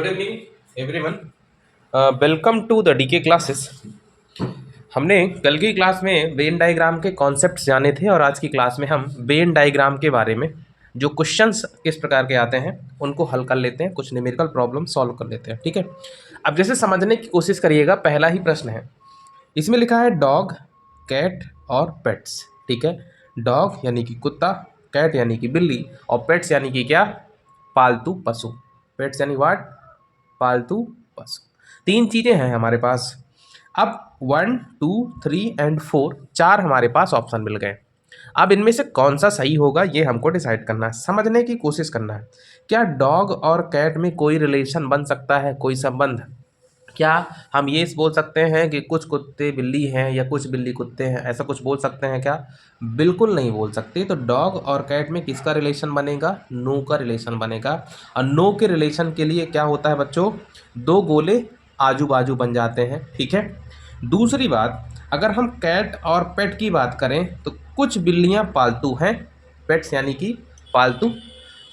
Good evening everyone. Welcome to the DK classes. हमने कल की क्लास में वेन डायग्राम के कॉन्सेप्ट्स जाने थे और आज की क्लास में हम वेन डायग्राम के बारे में जो क्वेश्चंस किस प्रकार के आते हैं उनको हल कर लेते हैं, कुछ न्यूमेरिकल प्रॉब्लम सॉल्व कर लेते हैं। ठीक है, अब जैसे समझने की कोशिश करिएगा। पहला ही प्रश्न है, इसमें लिखा है डॉग, कैट और पेट्स। ठीक है, डॉग यानी कि कुत्ता, कैट यानी कि बिल्ली और पेट्स यानी कि क्या, पालतू पशु। पेट्स यानी वाट, पालतू पशु। तीन चीजें हैं हमारे पास। अब 1, 2, 3 एंड 4 चार हमारे पास ऑप्शन मिल गए। अब इनमें से कौन सा सही होगा ये हमको डिसाइड करना है, समझने की कोशिश करना है। क्या डॉग और कैट में कोई रिलेशन बन सकता है, कोई संबंध? क्या हम ये बोल सकते हैं कि कुछ कुत्ते बिल्ली हैं या कुछ बिल्ली कुत्ते हैं, ऐसा कुछ बोल सकते हैं क्या? बिल्कुल नहीं बोल सकते। तो डॉग और कैट में किसका रिलेशन बनेगा? नो का रिलेशन बनेगा। और नो के रिलेशन के लिए क्या होता है बच्चों? दो गोले आजू बाजू बन जाते हैं। ठीक है, दूसरी बात, अगर हम कैट और पेट की बात करें तो कुछ बिल्लियां पालतू हैं, पेट्स यानी कि पालतू,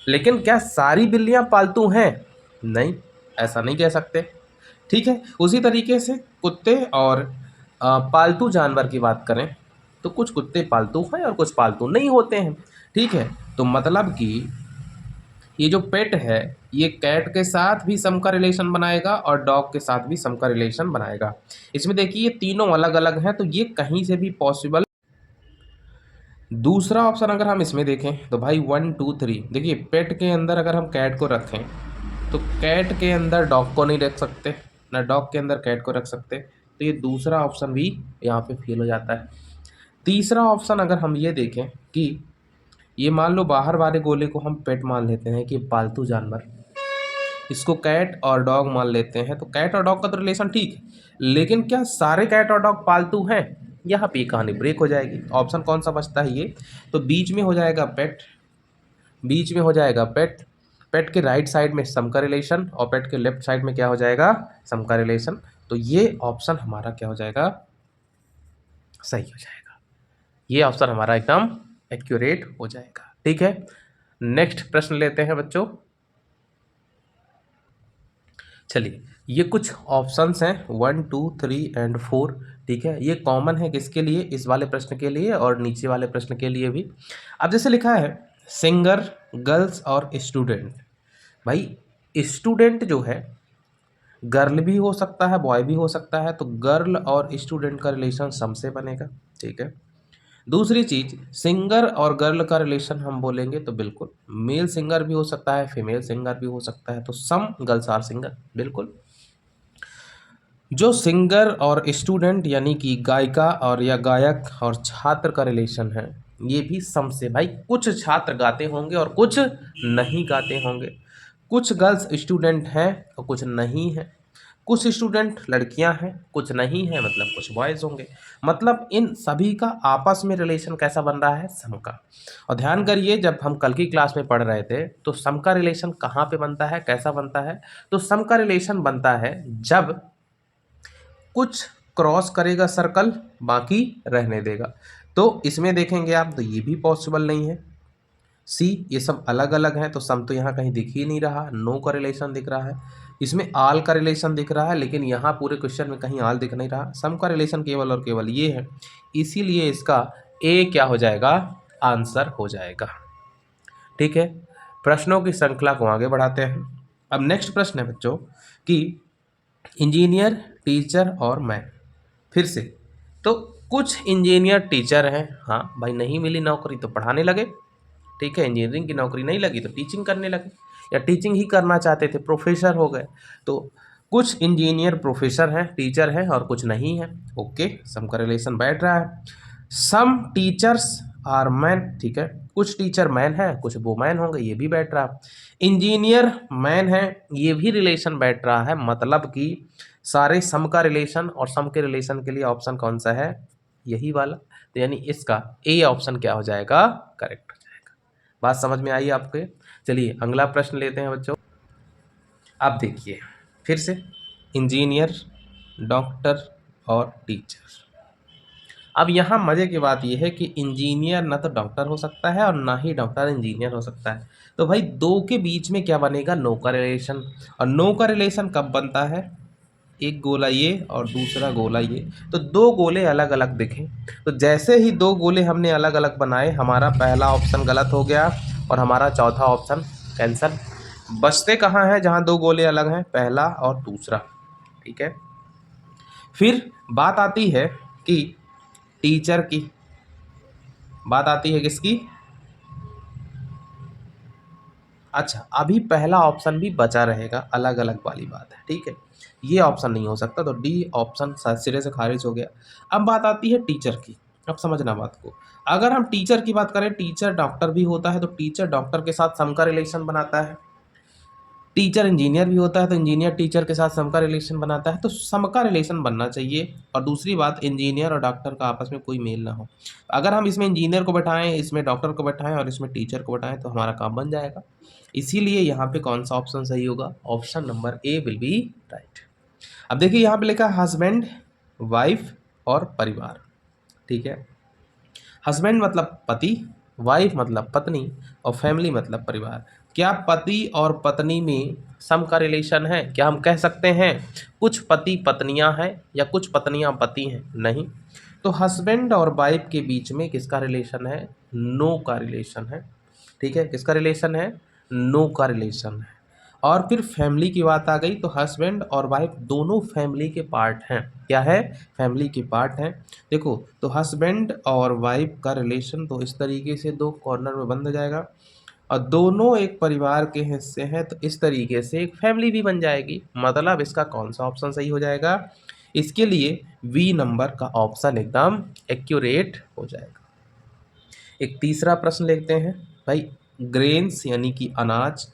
लेकिन क्या सारी बिल्लियां पालतू हैं? नहीं, ऐसा नहीं कह सकते। ठीक है, उसी तरीके से कुत्ते और पालतू जानवर की बात करें तो कुछ कुत्ते पालतू हैं और कुछ पालतू नहीं होते हैं। ठीक है, तो मतलब कि ये जो पेट है ये कैट के साथ भी सम का रिलेशन बनाएगा और डॉग के साथ भी सम का रिलेशन बनाएगा। इसमें देखिए ये तीनों अलग अलग हैं तो ये कहीं से भी पॉसिबल। दूसरा ऑप्शन अगर हम इसमें देखें तो भाई 1, 2, 3, देखिए पेट के अंदर अगर हम कैट को रखें तो कैट के अंदर डॉग को नहीं रख सकते, ना डॉग के अंदर कैट को रख सकते, तो ये दूसरा ऑप्शन भी यहाँ पे फेल हो जाता है। तीसरा ऑप्शन अगर हम ये देखें कि ये मान लो बाहर वाले गोले को हम पेट मान लेते हैं कि पालतू जानवर, इसको कैट और डॉग मान लेते हैं, तो कैट और डॉग का तो रिलेशन ठीक है, लेकिन क्या सारे कैट और डॉग पालतू हैं? यहाँ पे कहानी ब्रेक हो जाएगी। ऑप्शन कौन सा बचता है ये? तो बीच में हो जाएगा पेट, बीच में हो जाएगा पेट, पेट के राइट साइड में सम का रिलेशन और पेट के लेफ्ट साइड में क्या हो जाएगा? सम का रिलेशन। तो ये ऑप्शन हमारा क्या हो जाएगा? सही हो जाएगा। ये ऑप्शन हमारा एकदम एक्यूरेट हो जाएगा। ठीक है, नेक्स्ट प्रश्न लेते हैं बच्चों। चलिए, ये कुछ ऑप्शंस हैं 1, 2, 3 एंड 4। ठीक है, ये कॉमन है किसके लिए? इस वाले प्रश्न के लिए और नीचे वाले प्रश्न के लिए भी। अब जैसे लिखा है सिंगर, गर्ल्स और स्टूडेंट। भाई स्टूडेंट जो है गर्ल भी हो सकता है, बॉय भी हो सकता है, तो गर्ल और स्टूडेंट का रिलेशन सम से बनेगा। ठीक है, दूसरी चीज, सिंगर और गर्ल का रिलेशन हम बोलेंगे तो बिल्कुल मेल सिंगर भी हो सकता है, फीमेल सिंगर भी हो सकता है, तो सम गर्ल्स आर सिंगर। बिल्कुल, जो सिंगर और स्टूडेंट यानी कि गायिका और या गायक और छात्र का रिलेशन है ये भी सम से। भाई कुछ छात्र गाते होंगे और कुछ नहीं गाते होंगे, कुछ गर्ल्स स्टूडेंट हैं और कुछ नहीं हैं, कुछ स्टूडेंट लड़कियां हैं कुछ नहीं है, मतलब कुछ बॉयज़ होंगे। मतलब इन सभी का आपस में रिलेशन कैसा बन रहा है? सम का। और ध्यान करिए जब हम कल की क्लास में पढ़ रहे थे तो सम का रिलेशन कहाँ पे बनता है, कैसा बनता है? तो सम का रिलेशन बनता है जब कुछ क्रॉस करेगा सर्कल, बाकी रहने देगा। तो इसमें देखेंगे आप तो ये भी पॉसिबल नहीं है। सी, ये सब अलग अलग हैं तो सम तो यहाँ कहीं दिख ही नहीं रहा, नो का रिलेशन दिख रहा है, इसमें आल का रिलेशन दिख रहा है, लेकिन यहाँ पूरे क्वेश्चन में कहीं आल दिख नहीं रहा, सम का रिलेशन केवल और केवल ये है। इसीलिए इसका ए क्या हो जाएगा? आंसर हो जाएगा। ठीक है, प्रश्नों की श्रृंखला को आगे बढ़ाते हैं। अब नेक्स्ट प्रश्न है बच्चों कि इंजीनियर, टीचर और मैन। फिर से, तो कुछ इंजीनियर टीचर हैं, हाँ भाई नहीं मिली नौकरी तो पढ़ाने लगे। ठीक है, इंजीनियरिंग की नौकरी नहीं लगी तो टीचिंग करने लगे, या टीचिंग ही करना चाहते थे प्रोफेसर हो गए। तो कुछ इंजीनियर प्रोफेसर हैं, टीचर हैं और कुछ नहीं है। ओके, सम का रिलेशन बैठ रहा है। Some teachers are man. ठीक है, कुछ टीचर मैन है कुछ वुमेन होंगे, ये भी बैठ रहा। इंजीनियर मैन है, ये भी रिलेशन बैठ रहा है। मतलब कि सारे सम का रिलेशन और सम के रिलेशन के लिए ऑप्शन कौन सा है? यही वाला। तो यानी इसका ए ऑप्शन क्या हो जाएगा? करेक्ट हो जाएगा। बात समझ में आई आपके? चलिए अगला प्रश्न लेते हैं बच्चों। अब देखिए फिर से, इंजीनियर, डॉक्टर और टीचर। अब यहाँ मज़े की बात यह है कि इंजीनियर ना तो डॉक्टर हो सकता है और ना ही डॉक्टर इंजीनियर हो सकता है। तो भाई दो के बीच में क्या बनेगा, नो का रिलेशन। और नो का रिलेशन कब बनता है, एक गोला ये और दूसरा गोला ये, तो दो गोले अलग अलग दिखे। तो जैसे ही दो गोले हमने अलग अलग बनाए, हमारा पहला ऑप्शन गलत हो गया और हमारा चौथा ऑप्शन कैंसल। बचते कहाँ हैं, जहाँ दो गोले अलग हैं, पहला और दूसरा। ठीक है, फिर बात आती है कि टीचर की, बात आती है किसकी, अच्छा अभी पहला ऑप्शन भी बचा रहेगा, अलग अलग वाली बात है। ठीक है, ये ऑप्शन नहीं हो सकता, तो डी ऑप्शन सिरे से खारिज हो गया। अब बात आती है टीचर की। अब समझना बात को, अगर हम टीचर की बात करें, टीचर डॉक्टर भी होता है, तो टीचर डॉक्टर के साथ सम का रिलेशन बनाता है। टीचर इंजीनियर भी होता है, तो इंजीनियर टीचर के साथ सम का रिलेशन बनाता है। तो सम का रिलेशन बनना चाहिए। और दूसरी बात, इंजीनियर और डॉक्टर का आपस में कोई मेल ना हो। अगर हम इसमें इंजीनियर को बैठाएं, इसमें डॉक्टर को बैठाएं और इसमें टीचर को बैठाएं, तो हमारा काम बन जाएगा। इसीलिए यहाँ पे कौन सा ऑप्शन सही होगा, option number A will be right. अब देखिए यहाँ पे लिखा हस्बैंड, वाइफ और परिवार। ठीक है, हस्बैंड मतलब पति, वाइफ मतलब पत्नी और फैमिली मतलब परिवार। क्या पति और पत्नी में सम का रिलेशन है, क्या हम कह सकते हैं कुछ पति पत्नियां हैं या कुछ पत्नियां पति हैं, नहीं। तो हस्बैंड और वाइफ के बीच में किसका रिलेशन है, नो का रिलेशन है। ठीक है, किसका रिलेशन है, नो का रिलेशन है। और फिर फैमिली की बात आ गई, तो हस्बैंड और वाइफ दोनों फैमिली के पार्ट हैं, क्या है, फैमिली के पार्ट हैं। देखो, तो हस्बैंड और वाइफ का रिलेशन तो इस तरीके से दो कॉर्नर में बंध जाएगा, और दोनों एक परिवार के हिस्से हैं, तो इस तरीके से एक फैमिली भी बन जाएगी। मतलब इसका कौन सा ऑप्शन सही हो जाएगा, इसके लिए बी नंबर का ऑप्शन एकदम एक्यूरेट हो जाएगा। एक तीसरा प्रश्न लेते हैं भाई, ग्रेन्स यानी कि अनाज,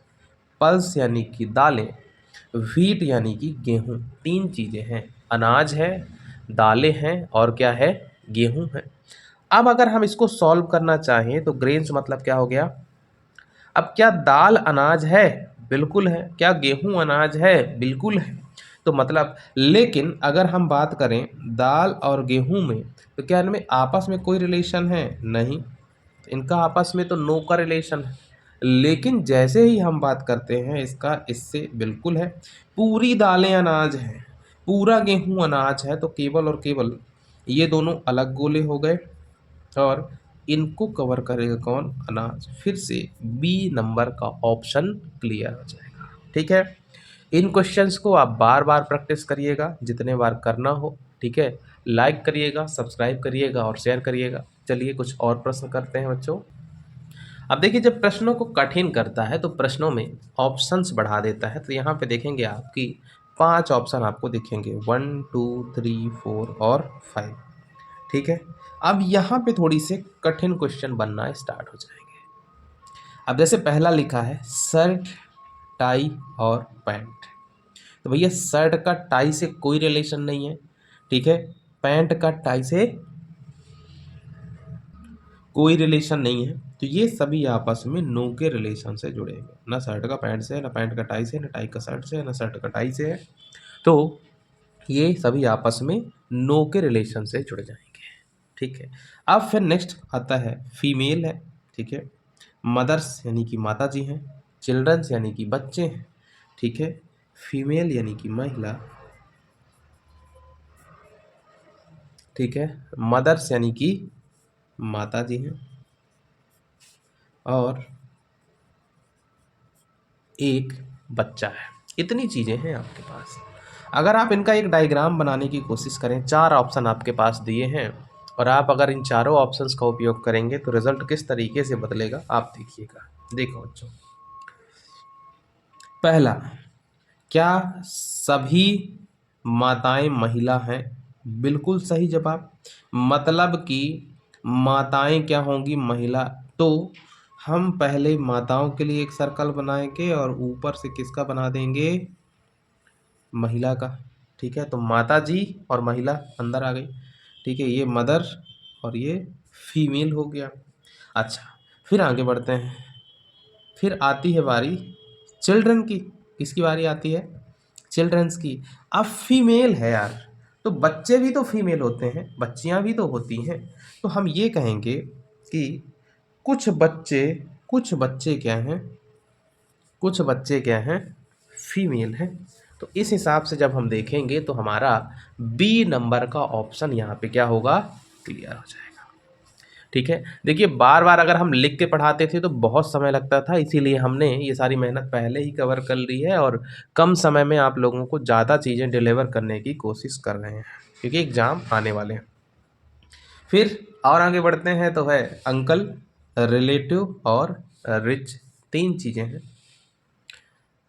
पल्स यानी कि दालें, व्हीट यानी कि गेहूं, तीन चीज़ें हैं, अनाज है, दालें हैं और क्या है, गेहूं है। अब अगर हम इसको सॉल्व करना चाहें, तो ग्रेन्स मतलब क्या हो गया, अब क्या दाल अनाज है, बिल्कुल है। क्या गेहूं अनाज है, बिल्कुल है। तो मतलब, लेकिन अगर हम बात करें दाल और गेहूं में, तो क्या इनमें आपस में कोई रिलेशन है, नहीं। इनका आपस में तो नो का रिलेशन है। लेकिन जैसे ही हम बात करते हैं इसका, इससे बिल्कुल है। पूरी दालें अनाज हैं, पूरा गेहूं अनाज है, तो केवल और केवल ये दोनों अलग गोले हो गए और इनको कवर करेगा कौन, अनाज। फिर से बी नंबर का ऑप्शन क्लियर हो जाएगा। ठीक है, इन क्वेश्चंस को आप बार बार प्रैक्टिस करिएगा, जितने बार करना हो। ठीक है, लाइक करिएगा, सब्सक्राइब करिएगा और शेयर करिएगा। चलिए कुछ और प्रश्न करते हैं बच्चों। अब देखिए, जब प्रश्नों को कठिन करता है तो प्रश्नों में ऑप्शंस बढ़ा देता है। तो यहाँ पे देखेंगे आपकी 5 ऑप्शन आपको दिखेंगे, 1 2 3 4 और 5। ठीक है, अब यहाँ पे थोड़ी से कठिन क्वेश्चन बनना स्टार्ट हो जाएंगे। अब जैसे पहला लिखा है शर्ट, टाई और पैंट। तो भैया शर्ट का टाई से कोई रिलेशन नहीं है। ठीक है, पैंट का टाई से कोई रिलेशन नहीं है। तो ये सभी आपस में नो के रिलेशन से जुड़े हुए, ना शर्ट का पैंट से है, ना पैंट का टाई से, ना टाई का शर्ट से है, ना शर्ट का टाई से है। तो ये सभी आपस में नो के रिलेशन से जुड़ जाएंगे। ठीक है, अब फिर नेक्स्ट आता है फीमेल है। ठीक है, मदर्स यानी कि माता जी हैं, चिल्ड्रंस यानी कि बच्चे हैं। ठीक है, फीमेल यानी कि महिला। ठीक है, मदर्स यानी कि माता जी हैं और एक बच्चा है। इतनी चीज़ें हैं आपके पास। अगर आप इनका एक डायग्राम बनाने की कोशिश करें, 4 ऑप्शन आपके पास दिए हैं और आप अगर इन चारों ऑप्शंस का उपयोग करेंगे तो रिजल्ट किस तरीके से बदलेगा आप देखिएगा। देखो बच्चों, पहला, क्या सभी माताएं महिला हैं, बिल्कुल सही जवाब। मतलब कि माताएं क्या होंगी, महिला। तो हम पहले माताओं के लिए एक सर्कल बनाएंगे और ऊपर से किसका बना देंगे, महिला का। ठीक है, तो माता जी और महिला अंदर आ गई। ठीक है, ये मदर और ये फीमेल हो गया। अच्छा, फिर आगे बढ़ते हैं। फिर आती है बारी चिल्ड्रन की। किसकी बारी आती है, चिल्ड्रंस की। अब फीमेल है यार, तो बच्चे भी तो फीमेल होते हैं, बच्चियां भी तो होती हैं। तो हम ये कहेंगे कि कुछ बच्चे, कुछ बच्चे क्या हैं, कुछ बच्चे क्या हैं, फीमेल हैं। तो इस हिसाब से जब हम देखेंगे तो हमारा बी नंबर का ऑप्शन यहाँ पे क्या होगा, क्लियर हो जाएगा। ठीक है, देखिए बार बार अगर हम लिख के पढ़ाते थे तो बहुत समय लगता था, इसीलिए हमने ये सारी मेहनत पहले ही कवर कर ली है और कम समय में आप लोगों को ज़्यादा चीज़ें डिलीवर करने की कोशिश कर रहे हैं, क्योंकि एग्ज़ाम आने वाले हैं। फिर और आगे बढ़ते हैं तो है अंकल, रिलेटिव और रिच, तीन चीज़ें हैं।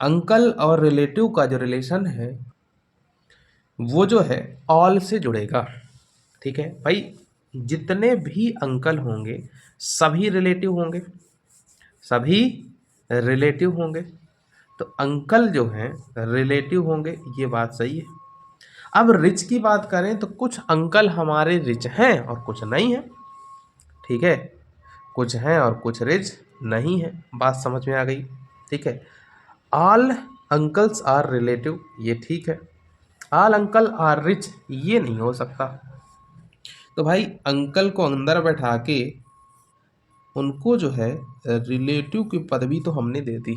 अंकल और रिलेटिव का जो रिलेशन है वो जो है ऑल से जुड़ेगा। ठीक है भाई, जितने भी अंकल होंगे सभी रिलेटिव होंगे, सभी रिलेटिव होंगे। तो अंकल जो हैं रिलेटिव होंगे, ये बात सही है। अब रिच की बात करें तो कुछ अंकल हमारे रिच हैं और कुछ नहीं हैं। ठीक है, कुछ हैं और कुछ रिच नहीं है, बात समझ में आ गई। ठीक है, ऑल अंकल्स आर रिलेटिव, ये ठीक है। ऑल अंकल आर रिच, ये नहीं हो सकता। तो भाई अंकल को अंदर बैठा के उनको जो है रिलेटिव की पदवी तो हमने दे दी,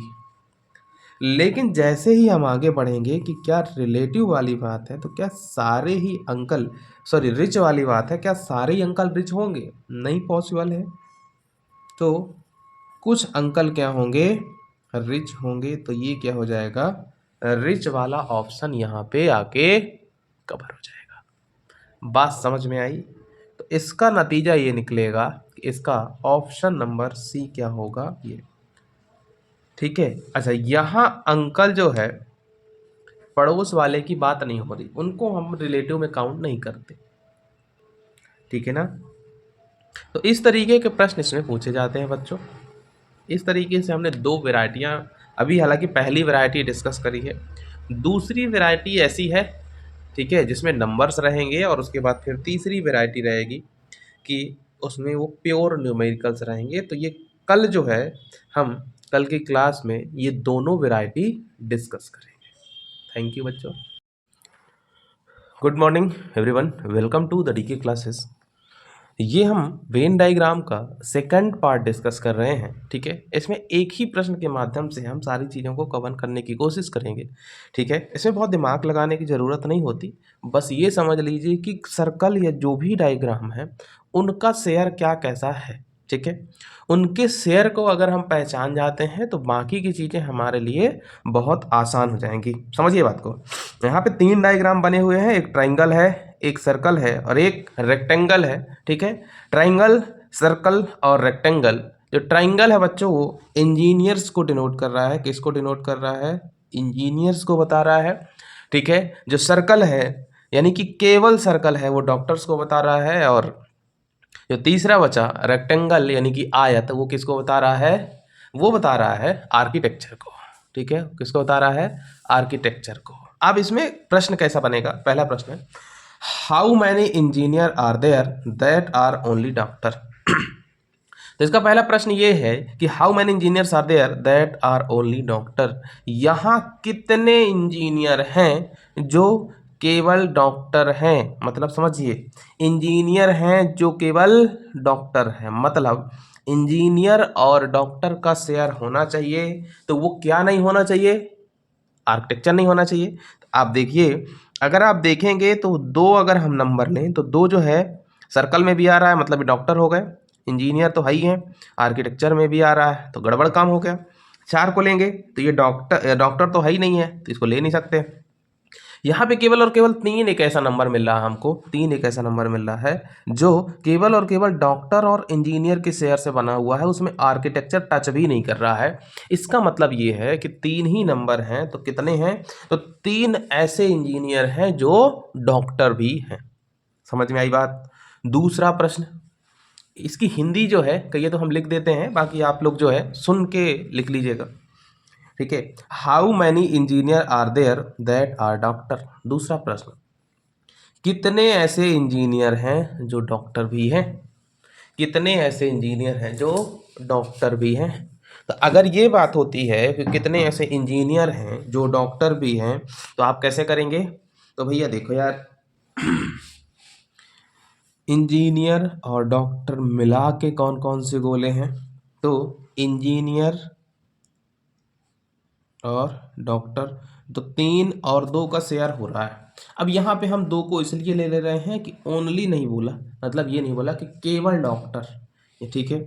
लेकिन जैसे ही हम आगे बढ़ेंगे कि क्या रिलेटिव वाली बात है तो क्या सारे ही अंकल, सॉरी रिच वाली बात है, क्या सारे ही अंकल रिच होंगे, नहीं पॉसिबल है। तो कुछ अंकल क्या होंगे, रिच होंगे। तो ये क्या हो जाएगा, रिच वाला ऑप्शन यहाँ पे आके कवर हो जाएगा। बात समझ में आई। तो इसका नतीजा ये निकलेगा कि इसका ऑप्शन नंबर सी क्या होगा, ये। ठीक है, अच्छा यहाँ अंकल जो है पड़ोस वाले की बात नहीं हो रही, उनको हम रिलेटिव में काउंट नहीं करते। ठीक है ना। तो इस तरीके के प्रश्न इसमें पूछे जाते हैं बच्चों। इस तरीके से हमने दो वैरायटियाँ, अभी हालांकि पहली वैरायटी डिस्कस करी है, दूसरी वैरायटी ऐसी है, ठीक है, जिसमें नंबर्स रहेंगे, और उसके बाद फिर तीसरी वैरायटी रहेगी कि उसमें वो प्योर न्यूमेरिकल्स रहेंगे। तो ये कल जो है हम कल की क्लास में ये दोनों वैरायटी डिस्कस करेंगे। थैंक यू बच्चों। Good morning everyone, welcome to the DK classes. ये हम वेन डायग्राम का सेकंड पार्ट डिस्कस कर रहे हैं। ठीक है, इसमें एक ही प्रश्न के माध्यम से हम सारी चीज़ों को कवर करने की कोशिश करेंगे। ठीक है, इसमें बहुत दिमाग लगाने की ज़रूरत नहीं होती, बस ये समझ लीजिए कि सर्कल या जो भी डायग्राम है उनका शेयर क्या कैसा है। ठीक है, उनके शेयर को अगर हम पहचान जाते हैं तो बाकी की चीज़ें हमारे लिए बहुत आसान हो जाएंगी। समझिए बात को। यहाँ पे तीन डायग्राम बने हुए हैं, एक ट्राइंगल है, एक सर्कल है और एक रेक्टेंगल है। ठीक है, ट्राइंगल, सर्कल और रेक्टेंगल। जो ट्राइंगल है बच्चों वो इंजीनियर्स को डिनोट कर रहा है। किसको डिनोट कर रहा है, इंजीनियर्स को बता रहा है। ठीक है, जो सर्कल है यानी कि केवल सर्कल है वो डॉक्टर्स को बता रहा है, और जो तीसरा बचा रेक्टेंगल यानी कि आयत, वो किसको बता रहा है, वो बता रहा है आर्किटेक्चर को। ठीक है, किसको बता रहा है, आर्किटेक्चर को। अब इसमें प्रश्न कैसा बनेगा, पहला प्रश्न है how many engineer are there that are only doctor. तो इसका पहला प्रश्न ये है कि how many engineers are there that are only doctor. यहाँ कितने इंजीनियर हैं जो केवल डॉक्टर हैं, मतलब समझिए इंजीनियर हैं जो केवल डॉक्टर हैं, मतलब इंजीनियर और डॉक्टर का शेयर होना चाहिए। तो वो क्या नहीं होना चाहिए, आर्किटेक्चर नहीं होना चाहिए। तो आप देखिए, अगर आप देखेंगे तो दो अगर हम नंबर लें तो दो जो है सर्कल में भी आ रहा है, मतलब डॉक्टर हो गए, इंजीनियर तो है ही है, आर्किटेक्चर में भी आ रहा है तो गड़बड़ काम हो गया। चार को लेंगे तो ये डॉक्टर तो है ही नहीं है, तो इसको ले नहीं सकते। यहाँ पे केवल और केवल तीन एक ऐसा नंबर मिल रहा है हमको, तीन एक ऐसा नंबर मिल रहा है जो केवल और केवल डॉक्टर और इंजीनियर के शेयर से बना हुआ है, उसमें आर्किटेक्चर टच भी नहीं कर रहा है। इसका मतलब ये है कि तीन ही नंबर हैं, तो कितने हैं, तो तीन ऐसे इंजीनियर हैं जो डॉक्टर भी हैं। समझ में आई बात। दूसरा प्रश्न, इसकी हिंदी जो है कहिए तो हम लिख देते हैं, बाकी आप लोग जो है सुन के लिख लीजिएगा। ठीक है, how many engineer are there that are doctor. दूसरा प्रश्न, कितने ऐसे इंजीनियर हैं जो डॉक्टर भी हैं, कितने ऐसे इंजीनियर हैं जो डॉक्टर भी हैं। तो अगर ये बात होती है कि कितने ऐसे इंजीनियर हैं जो डॉक्टर भी हैं, तो आप कैसे करेंगे, तो भैया देखो यार, इंजीनियर और डॉक्टर मिला के कौन कौन से गोले हैं, तो इंजीनियर और डॉक्टर, तो 3 और 2 का शेयर हो रहा है। अब यहाँ पे हम 2 को इसलिए ले रहे हैं कि ओनली नहीं बोला, मतलब ये नहीं बोला कि केवल डॉक्टर, ये ठीक है।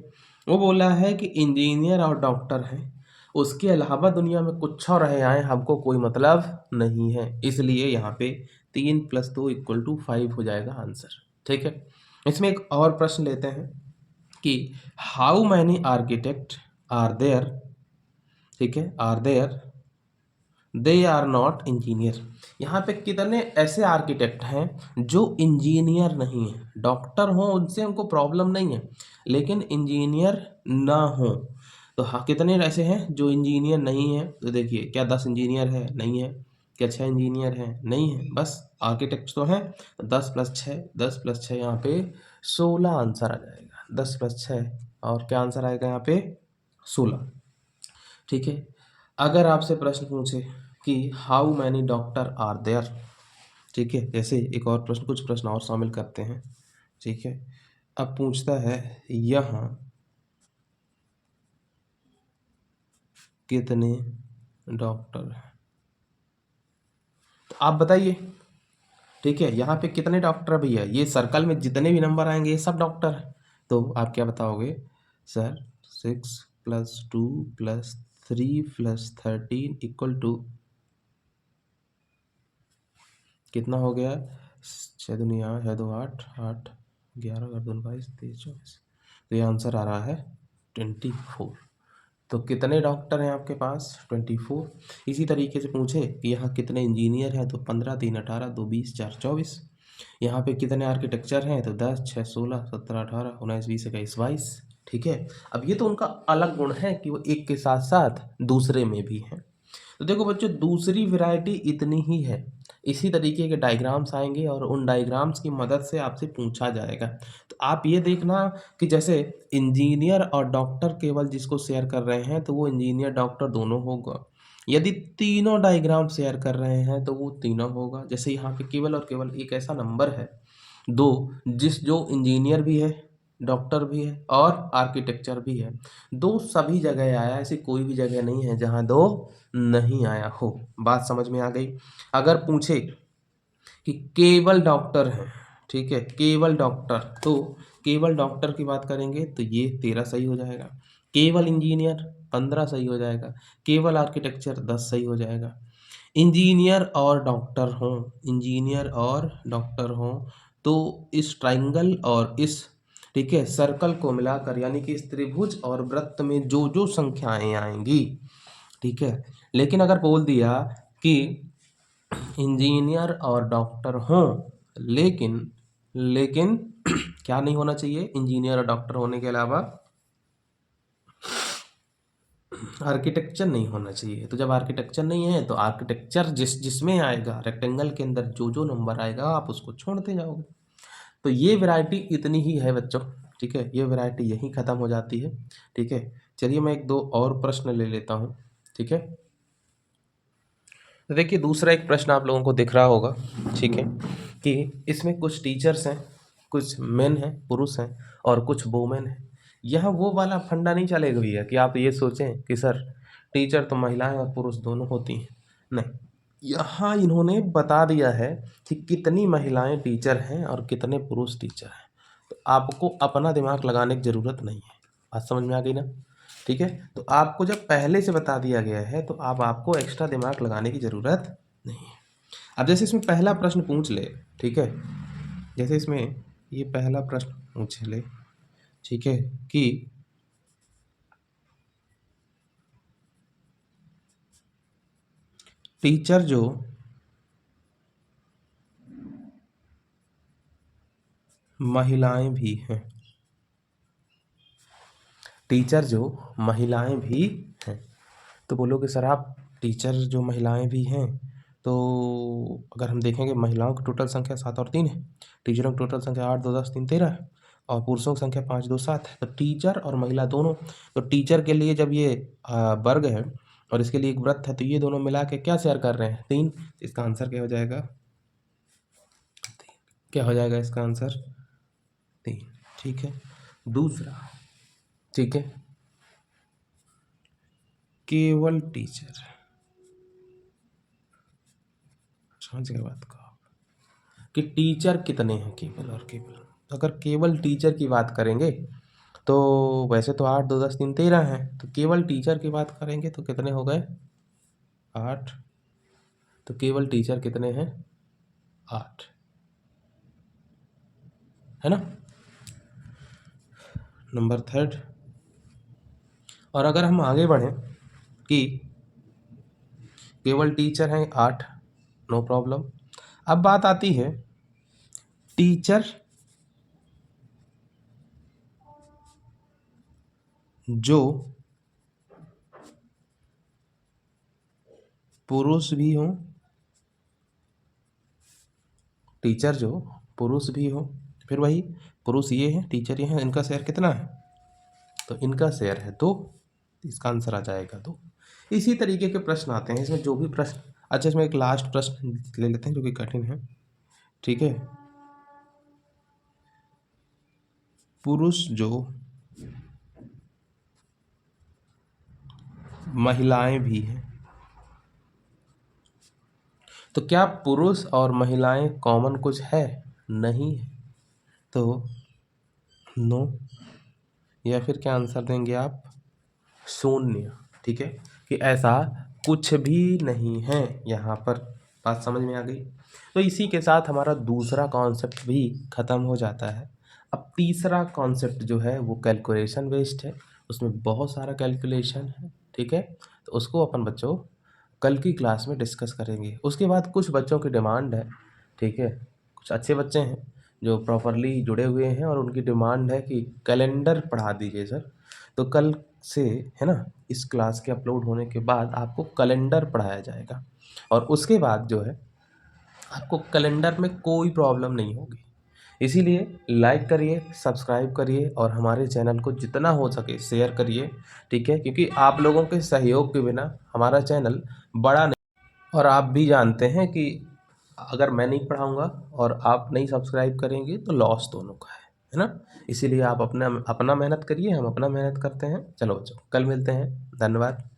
वो बोला है कि इंजीनियर और डॉक्टर हैं, उसके अलावा दुनिया में कुछ और रहे आए हमको कोई मतलब नहीं है, इसलिए यहाँ पे 3 + 2 = 5 हो जाएगा आंसर, ठीक है। इसमें एक और प्रश्न लेते हैं कि how many architect are there, ठीक है, are there they are not engineer. यहाँ पे कितने ऐसे आर्किटेक्ट हैं जो इंजीनियर नहीं है, डॉक्टर हों उनसे हमको प्रॉब्लम नहीं है, लेकिन इंजीनियर ना हो। तो हाँ, कितने ऐसे हैं जो इंजीनियर नहीं है? तो देखिए, क्या 10 इंजीनियर है? नहीं है। क्या 6 इंजीनियर हैं? नहीं है। बस आर्किटेक्ट तो हैं। 10 + 6, 10 + 6 यहाँ पे 16 आंसर आ जाएगा। 10 + 6 और क्या आंसर आएगा यहाँ पे? 16, ठीक है। अगर आपसे प्रश्न पूछे कि how many doctor are there, ठीक है, जैसे एक और प्रश्न, कुछ प्रश्न और शामिल करते हैं, ठीक है। अब पूछता है यहाँ कितने डॉक्टर हैं, तो आप बताइए, ठीक है। यहाँ पे कितने डॉक्टर भैया? ये सर्कल में जितने भी नंबर आएंगे ये सब डॉक्टर हैं। तो आप क्या बताओगे? सर 6 + 2 + 3 + 13 = कितना हो गया? 6 दूनी 8, 6 2 8, 8 11 और 2 22 23 24, तो ये आंसर आ रहा है 24। तो कितने डॉक्टर हैं आपके पास? 24। इसी तरीके से पूछे कि यहाँ कितने इंजीनियर हैं, तो 15 3 18 2 20 4 24। यहाँ पे कितने आर्किटेक्चर हैं, तो 10 6 16 17 18 19 20 21 22, ठीक है। अब ये तो उनका अलग गुण है कि वो एक के साथ साथ दूसरे में भी हैं। तो देखो बच्चों, दूसरी वैरायटी इतनी ही है। इसी तरीके के डायग्राम्स आएंगे और उन डायग्राम्स की मदद से आपसे पूछा जाएगा। तो आप ये देखना कि जैसे इंजीनियर और डॉक्टर केवल जिसको शेयर कर रहे हैं तो वो इंजीनियर डॉक्टर दोनों होगा। यदि तीनों डायग्राम शेयर कर रहे हैं तो वो तीनों होगा। जैसे यहाँ पे केवल और केवल एक ऐसा नंबर है 2, जो इंजीनियर भी है, डॉक्टर भी है और आर्किटेक्चर भी है। 2 सभी जगह आया, ऐसी कोई भी जगह नहीं है जहाँ 2 नहीं आया हो। बात समझ में आ गई? अगर पूछे कि केवल डॉक्टर हैं, ठीक है, केवल डॉक्टर, तो केवल डॉक्टर की बात करेंगे तो ये 13 सही हो जाएगा। केवल इंजीनियर 15 सही हो जाएगा। केवल आर्किटेक्चर 10 सही हो जाएगा। इंजीनियर और डॉक्टर हों, इंजीनियर और डॉक्टर हों, तो इस ट्राइंगल और इस, ठीक है, सर्कल को मिलाकर, यानी कि इस त्रिभुज और वृत्त में जो जो संख्याएं आएंगी, ठीक है। लेकिन अगर बोल दिया कि इंजीनियर और डॉक्टर हों, लेकिन लेकिन क्या नहीं होना चाहिए? इंजीनियर और डॉक्टर होने के अलावा आर्किटेक्चर नहीं होना चाहिए। तो जब आर्किटेक्चर नहीं है तो आर्किटेक्चर जिसमें आएगा, रेक्टेंगल के अंदर जो जो नंबर आएगा आप उसको छोड़ते जाओगे। तो ये वैरायटी इतनी ही है बच्चों, ठीक है, ये वैरायटी यहीं ख़त्म हो जाती है, ठीक है। चलिए मैं एक दो और प्रश्न ले लेता हूँ, ठीक है। तो देखिए, दूसरा एक प्रश्न आप लोगों को दिख रहा होगा, ठीक है, कि इसमें कुछ टीचर्स हैं, कुछ मेन हैं, पुरुष हैं और कुछ वुमेन हैं। यहाँ वो वाला फंडा नहीं चलेगा भैया कि आप ये सोचें कि सर टीचर तो महिलाएं और पुरुष दोनों होती हैं। नहीं, यहाँ इन्होंने बता दिया है कि कितनी महिलाएं टीचर हैं और कितने पुरुष टीचर हैं। तो आपको अपना दिमाग लगाने की ज़रूरत नहीं है। बात समझ में आ गई ना? ठीक है, तो आपको जब पहले से बता दिया गया है तो अब आपको एक्स्ट्रा दिमाग लगाने की ज़रूरत नहीं है। अब जैसे इसमें पहला प्रश्न पूछ ले, ठीक है, जैसे इसमें ये पहला प्रश्न पूछ ले, ठीक है, कि टीचर जो महिलाएं भी हैं, टीचर जो महिलाएं भी हैं, तो बोलोगे सर आप टीचर जो महिलाएं भी हैं, तो अगर हम देखेंगे महिलाओं की टोटल संख्या 7 और 3 है, टीचरों की टोटल संख्या 8 2 10 3 13 है और पुरुषों की संख्या 5 2 7 है। तो टीचर और महिला दोनों, तो टीचर के लिए जब ये वर्ग है और इसके लिए एक वृत्त है, तो ये दोनों मिला के क्या शेयर कर रहे हैं? 3। इसका आंसर क्या हो जाएगा? क्या हो जाएगा इसका आंसर? 3, ठीक है। दूसरा, ठीक है, केवल टीचर, समझ गए बात को कि टीचर कितने हैं केवल और केवल। अगर केवल टीचर की बात करेंगे तो वैसे तो 8 2 10 3 13 हैं, तो केवल टीचर की बात करेंगे तो कितने हो गए 8। तो केवल टीचर कितने हैं 8, है ना। नंबर 3। और अगर हम आगे बढ़ें कि केवल टीचर हैं 8, नो प्रॉब्लम। अब बात आती है टीचर जो पुरुष भी हो, टीचर जो पुरुष भी हो, फिर वही पुरुष ये है टीचर ये है, इनका शेयर कितना है, तो इनका शेयर है 2, इसका आंसर आ जाएगा 2। इसी तरीके के प्रश्न आते हैं इसमें जो भी प्रश्न। अच्छा इसमें एक लास्ट प्रश्न ले लेते हैं जो कि कठिन है, ठीक है। पुरुष जो महिलाएं भी हैं, तो क्या पुरुष और महिलाएं कॉमन कुछ है, नहीं है, तो नो, या फिर क्या आंसर देंगे आप 0, ठीक है, कि ऐसा कुछ भी नहीं है यहाँ पर। बात समझ में आ गई। तो इसी के साथ हमारा दूसरा कॉन्सेप्ट भी ख़त्म हो जाता है। अब तीसरा कॉन्सेप्ट जो है वो कैलकुलेशन बेस्ड है, उसमें बहुत सारा कैलकुलेशन है, ठीक है। तो उसको अपन बच्चों कल की क्लास में डिस्कस करेंगे। उसके बाद कुछ बच्चों की डिमांड है, ठीक है, कुछ अच्छे बच्चे हैं जो प्रॉपरली जुड़े हुए हैं और उनकी डिमांड है कि कैलेंडर पढ़ा दीजिए सर। तो कल से है ना, इस क्लास के अपलोड होने के बाद आपको कैलेंडर पढ़ाया जाएगा और उसके बाद जो है आपको कैलेंडर में कोई प्रॉब्लम नहीं होगी। इसीलिए लाइक करिए, सब्सक्राइब करिए और हमारे चैनल को जितना हो सके शेयर करिए, ठीक है, क्योंकि आप लोगों के सहयोग के बिना हमारा चैनल बड़ा नहीं। और आप भी जानते हैं कि अगर मैं नहीं पढ़ाऊँगा और आप नहीं सब्सक्राइब करेंगे तो लॉस दोनों का है ना। इसीलिए आप अपना अपना मेहनत करिए, हम अपना मेहनत करते हैं। चलो बच्चों कल मिलते हैं, धन्यवाद।